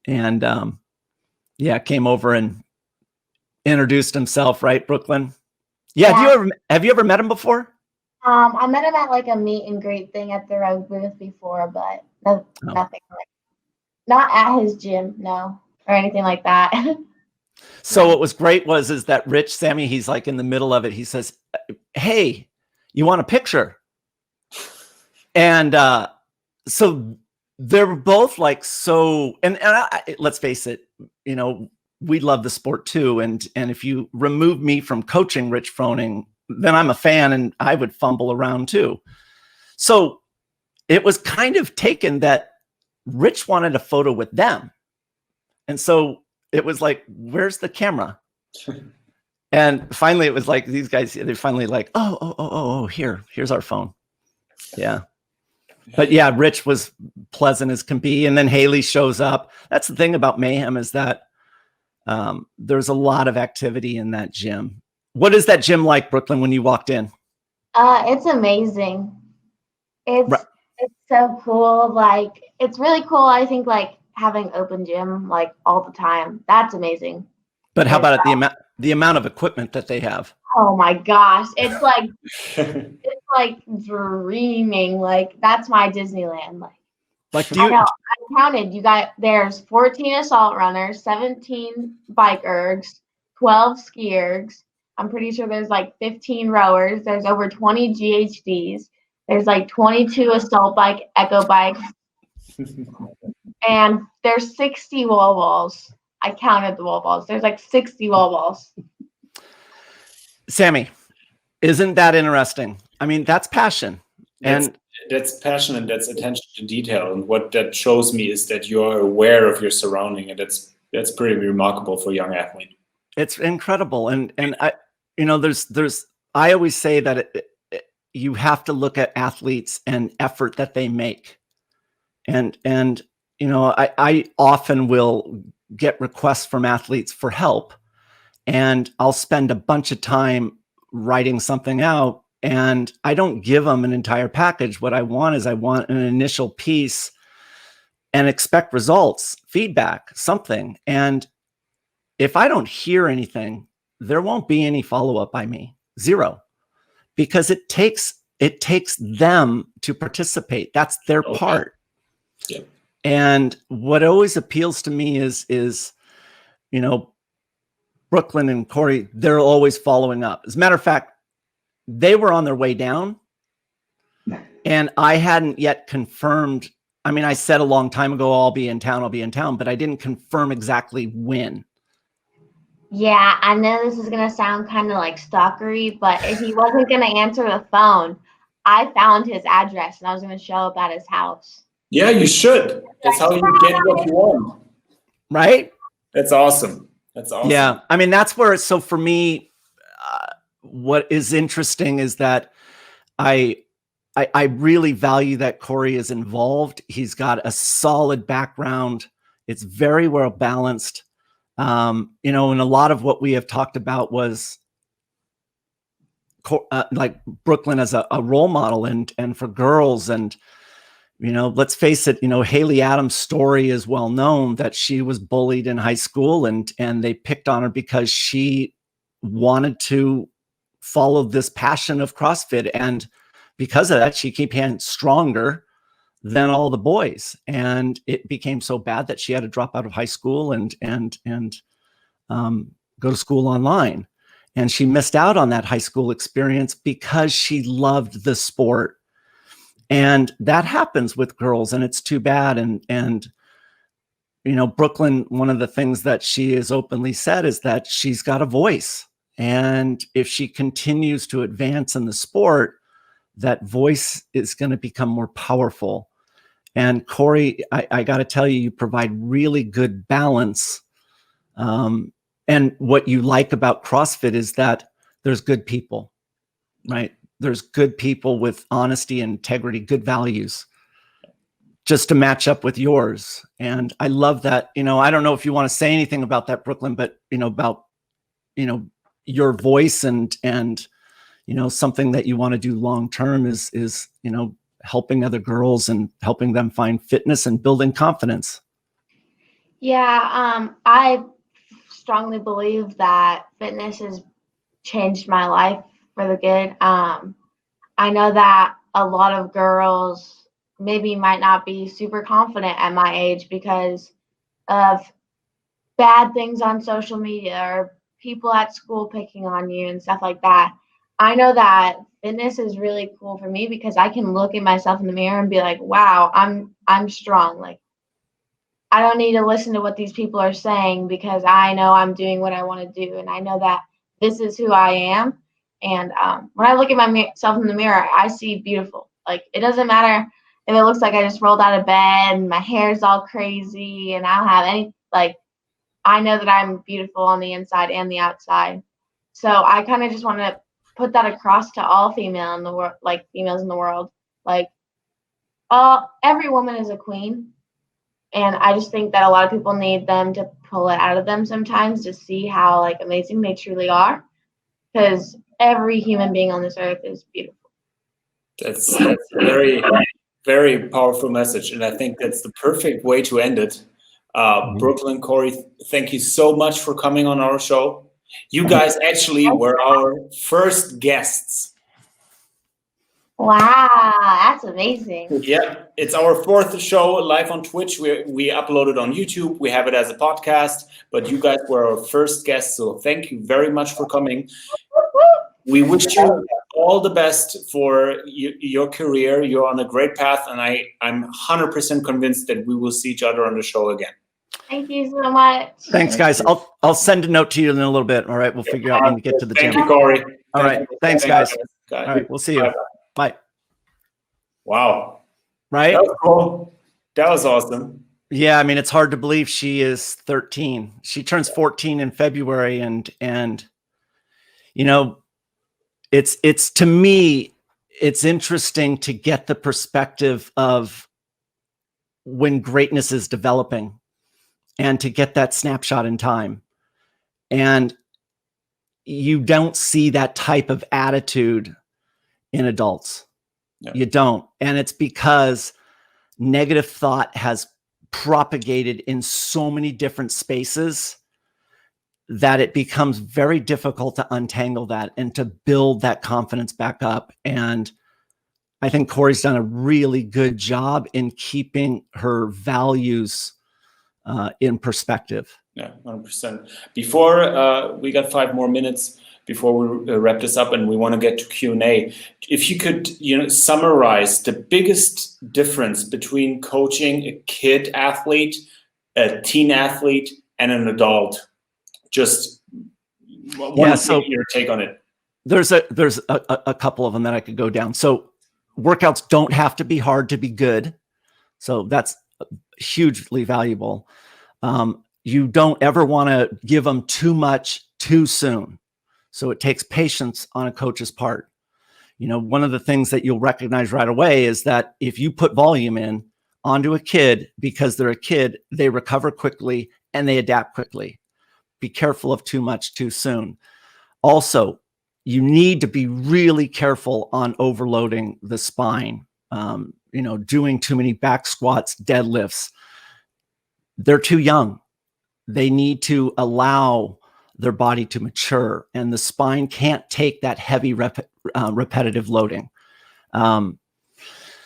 And, came over and introduced himself, right, Brooklyn? Yeah. Yeah. Have you ever met him before? I met him at like a meet and greet thing at the road booth before, but nothing not at his gym, no, or anything like that. So what was great is that Rich, Sammy, he's like in the middle of it. He says, "Hey, you want a picture?" And so they're both like, so, and let's face it, you know, we love the sport too. And if you remove me from coaching Rich Froning, then I'm a fan and I would fumble around too. So it was kind of taken that Rich wanted a photo with them. And so it was like, where's the camera? And finally it was like, these guys, they're finally like, oh, here's our phone. Yeah. But yeah, Rich was pleasant as can be. And then Haley shows up. That's the thing about Mayhem is that there's a lot of activity in that gym. What is that gym like, Brooklyn, when you walked in? It's amazing. It's so cool. Like, it's really cool. I think like having open gym like all the time. That's amazing. But how about the amount of equipment that they have? Oh my gosh. It's like it's like dreaming. Like that's my Disneyland. Like do you I counted. There's 14 assault runners, 17 bike ergs, 12 ski ergs. I'm pretty sure there's like 15 rowers. There's over 20 GHDs. There's like 22 assault bike, echo bikes. And there's 60 wall balls. I counted the wall balls. There's like 60 wall balls. Sammy, isn't that interesting? I mean, that's passion. That's passion and that's attention to detail. And what that shows me is that you're aware of your surrounding, and that's pretty remarkable for a young athlete. It's incredible. And I, you know, I always say that you have to look at athletes and effort that they make. And you know, I often will get requests from athletes for help, and I'll spend a bunch of time writing something out, and I don't give them an entire package. What I want is an initial piece and expect results, feedback, something. And if I don't hear anything, there won't be any follow-up by me, zero, because it takes them to participate. That's their part. Yeah. And what always appeals to me is, you know, Brooklyn and Corey, they're always following up. As a matter of fact, they were on their way down and I hadn't yet confirmed. I mean, I said a long time ago, I'll be in town, but I didn't confirm exactly when. Yeah, I know this is gonna sound kind of like stalkery, but if he wasn't gonna answer the phone, I found his address and I was gonna show up at his house. Yeah, you should. That's how you get what you want. Right? That's awesome. That's awesome. Yeah. I mean, that's where, so for me, what is interesting is that I really value that Corey is involved. He's got a solid background. It's very well balanced. You know, and a lot of what we have talked about was like Brooklyn as a role model and for girls. And, you know, let's face it, you know, Haley Adams' story is well known that she was bullied in high school and they picked on her because she wanted to follow this passion of CrossFit. And because of that, she became stronger than all the boys. And it became so bad that she had to drop out of high school and go to school online. And she missed out on that high school experience because she loved the sport. And that happens with girls, and it's too bad. And you know, Brooklyn, one of the things that she has openly said is that she's got a voice. And if she continues to advance in the sport, that voice is going to become more powerful. And Corey, I got to tell you, you provide really good balance. And what you like about CrossFit is that there's good people, right? There's good people with honesty and integrity, good values, just to match up with yours. And I love that. You know, I don't know if you want to say anything about that, Brooklyn, but, you know, about, you know, your voice and, you know, something that you want to do long-term is, you know, helping other girls and helping them find fitness and building confidence. Yeah, I strongly believe that fitness has changed my life for the good. I know that a lot of girls maybe might not be super confident at my age because of bad things on social media or people at school picking on you and stuff like that. I know that fitness is really cool for me because I can look at myself in the mirror and be like, wow, I'm strong. Like, I don't need to listen to what these people are saying because I know I'm doing what I want to do. And I know that this is who I am. And when I look at myself in the mirror, I see beautiful. Like, it doesn't matter if it looks like I just rolled out of bed and my hair's all crazy and I don't have any, like, I know that I'm beautiful on the inside and the outside. So I kind of just want to put that across to all females in the world. Like, every woman is a queen. And I just think that a lot of people need them to pull it out of them sometimes to see how like amazing they truly are. Because every human being on this earth is beautiful. That's a very, very powerful message. And I think that's the perfect way to end it. Brooklyn, Corey, thank you so much for coming on our show. You guys actually were our first guests. Wow, that's amazing. Yeah, it's our fourth show live on Twitch. We upload it on YouTube. We have it as a podcast, but you guys were our first guests, so thank you very much for coming. We wish you all the best for your career. You're on a great path, and I'm 100% convinced that we will see each other on the show again. Thank you so much. Thanks, guys. I'll send a note to you in a little bit. All right, we'll figure out when to get to the gym. Thank you, Corey. All right, thanks, guys. All right, we'll see you. Bye. Wow. Right? That was cool. That was awesome. Yeah, I mean, it's hard to believe she is 13. She turns 14 in February, and you know, it's to me, it's interesting to get the perspective of when greatness is developing and to get that snapshot in time. And you don't see that type of attitude in adults. No. You don't. And it's because negative thought has propagated in so many different spaces that it becomes very difficult to untangle that and to build that confidence back up. And I think Corey's done a really good job in keeping her values in perspective. Yeah, 100%. Before we got 5 more minutes before we wrap this up, and we want to get to Q&A. If you could, summarize the biggest difference between coaching a kid athlete, a teen athlete, and an adult, just So your take on it. There's a couple of them that I could go down. So workouts don't have to be hard to be good. So that's hugely valuable. You don't ever want to give them too much too soon. So it takes patience on a coach's part. One of the things that you'll recognize right away is that if you put volume in onto a kid, because they're a kid, they recover quickly and they adapt quickly. Be careful of too much too soon. Also, you need to be really careful on overloading the spine. Doing too many back squats, deadlifts. They're too young. They need to allow their body to mature, and the spine can't take that heavy repetitive loading.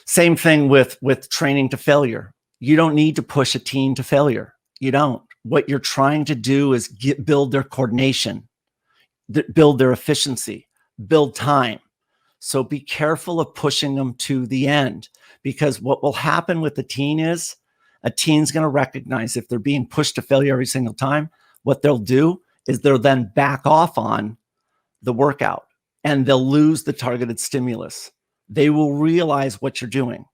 Same thing with training to failure. You don't need to push a teen to failure. You don't. What you're trying to do is build their coordination, build their efficiency, build time. So be careful of pushing them to the end, because what will happen with the teen is a teen's going to recognize if they're being pushed to failure every single time, what they'll do is they'll then back off on the workout and they'll lose the targeted stimulus. They will realize what you're doing.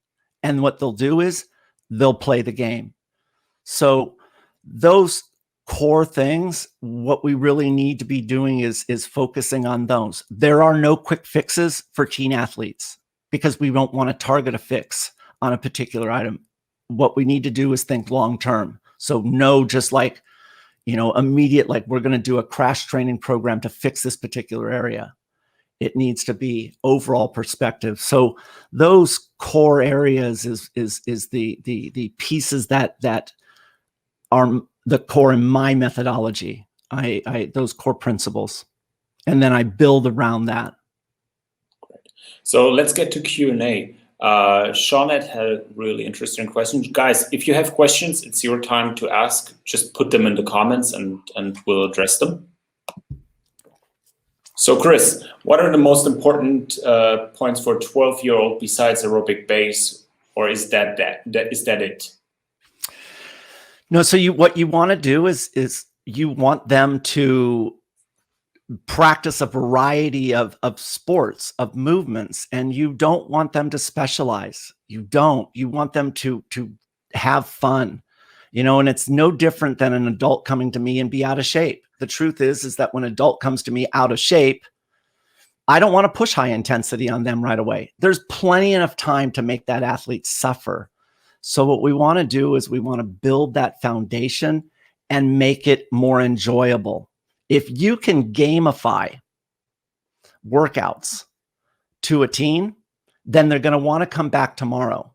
And what they'll do is they'll play the game. So those core things, what we really need to be doing is focusing on those. There are no quick fixes for teen athletes because we don't want to target a fix on a particular item. What we need to do is think long-term. So no, just like, immediate, like we're going to do a crash training program to fix this particular area. It needs to be overall perspective. So those core areas is the pieces that are the core in my methodology. I those core principles, and then I build around that. So let's get to Q&A. Shawnette had a really interesting question. Guys, if you have questions, it's your time to ask. Just put them in the comments and we'll address them. So Chris, what are the most important points for a 12-year-old besides aerobic base, or is that it? No, so what you want to do is you want them to practice a variety of sports, of movements, and you don't want them to specialize. You want them to have fun, and it's no different than an adult coming to me and be out of shape. The truth is that when an adult comes to me out of shape, I don't want to push high intensity on them right away. There's plenty enough time to make that athlete suffer. So what we want to do is we want to build that foundation and make it more enjoyable. If you can gamify workouts to a teen, then they're going to want to come back tomorrow.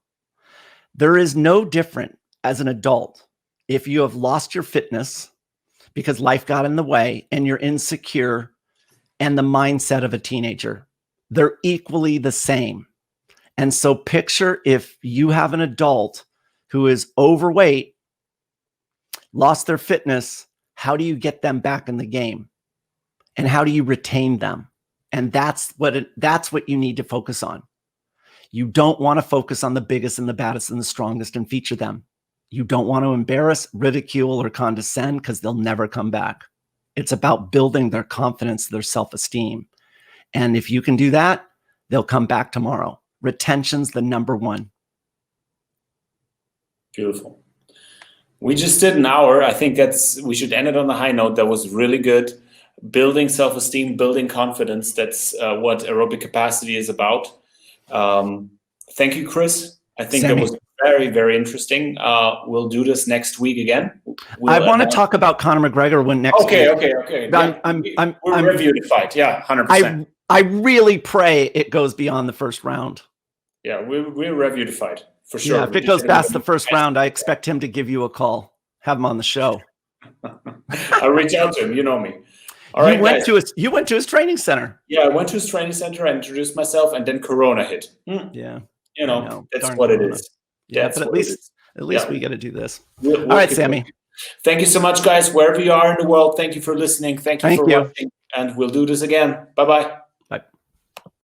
There is no different as an adult. If you have lost your fitness because life got in the way and you're insecure, and the mindset of a teenager, they're equally the same. And so picture if you have an adult who is overweight, lost their fitness, how do you get them back in the game? And how do you retain them? And that's what you need to focus on. You don't want to focus on the biggest and the baddest and the strongest and feature them. You don't want to embarrass, ridicule, or condescend because they'll never come back. It's about building their confidence, their self-esteem. And if you can do that, they'll come back tomorrow. Retention's the number one. Beautiful. We just did an hour. I think we should end it on a high note. That was really good. Building self-esteem, building confidence. That's what Aerobic Capacity is about. Thank you, Chris. I think that was very, very interesting. We'll do this next week again. I want to talk about Conor McGregor next week. Okay. We'll review the fight. Yeah, 100%. I really pray it goes beyond the first round. Yeah, we'll review the fight for sure. Yeah, if it goes past the first round, I expect him to give you a call. Have him on the show. I'll reach out to him. You know me. All right, you went to his training center. Yeah, I went to his training center. I introduced myself, and then Corona hit. Yeah. That's what it is. Yeah, but at least we got to do this. All right, Sammy. Thank you so much, guys. Wherever you are in the world, thank you for listening. Thank you for watching, and we'll do this again. Bye-bye.